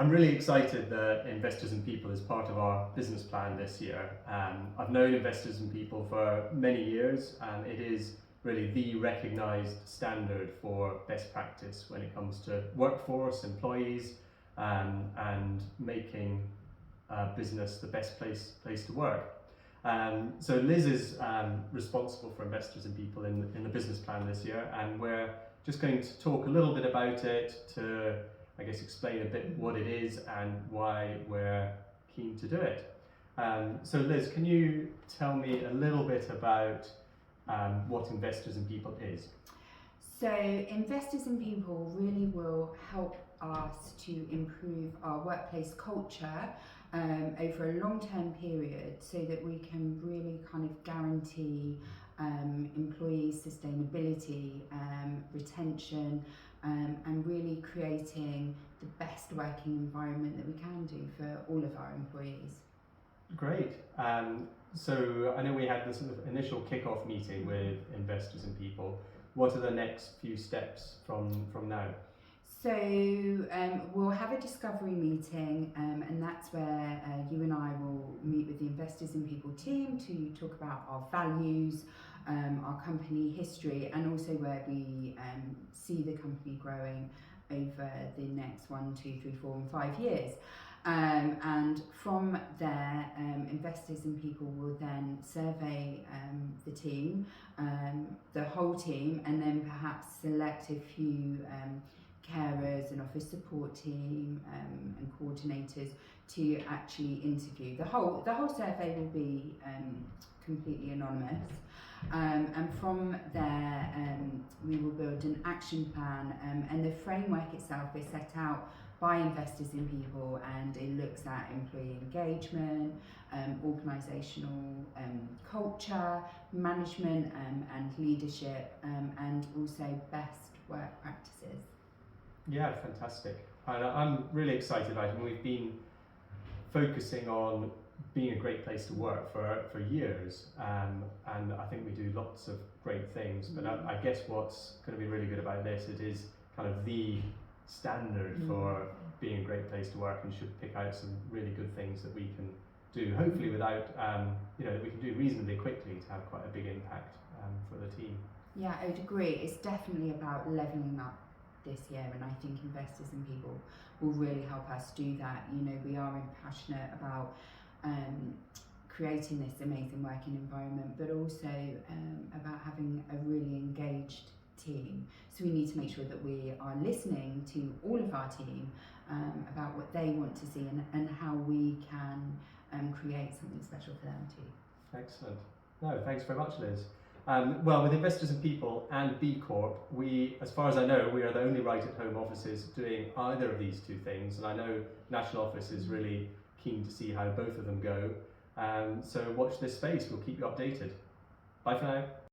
I'm really excited that Investors and People is part of our business plan this year. I've known Investors and People for many years, and it is really the recognised standard for best practice when it comes to workforce, employees, and making business the best place to work. So Liz is responsible for Investors and People in the business plan this year, and we're just going to talk a little bit about it to, I guess, explain a bit what it is and why we're keen to do it. So Liz, can you tell me a little bit about what Investors and People is? So Investors and People really will help us to improve our workplace culture over a long-term period, so that we can really kind of guarantee employee sustainability, retention, and really creating the best working environment that we can do for all of our employees. Great. So I know we had this sort of initial kick-off meeting with Investors and People. What are the next few steps from now? So we'll have a discovery meeting, and that's where you and I will meet with the Investors and People team to talk about our values, our company history, and also where we see the company growing over the next 1, 2, 3, 4 and 5 years. And from there, Investors and People will then survey the team, the whole team, and then perhaps select a few carers and office support team and coordinators to actually interview. The whole survey will be completely anonymous, and from there we will build an action plan, and the framework itself is set out by Investors in People, and it looks at employee engagement, organisational culture, management and leadership, and also best work practices. Yeah, fantastic. And I'm really excited about it. And we've been focusing on being a great place to work for years, and I think we do lots of great things. But I guess what's going to be really good about this, it is kind of the standard for being a great place to work, and should pick out some really good things that we can do, hopefully without, that we can do reasonably quickly to have quite a big impact for the team. Yeah, I would agree. It's definitely about levelling up this year, and I think Investors and People will really help us do that. We are passionate about creating this amazing working environment, but also about having a really engaged team. So we need to make sure that we are listening to all of our team about what they want to see, and how we can create something special for them too. Excellent. No, thanks very much, Liz. Well, with Investors and People and B Corp, we, as far as I know, we are the only Right at Home offices doing either of these two things, and I know National Office is really keen to see how both of them go. So watch this space, we'll keep you updated. Bye for now.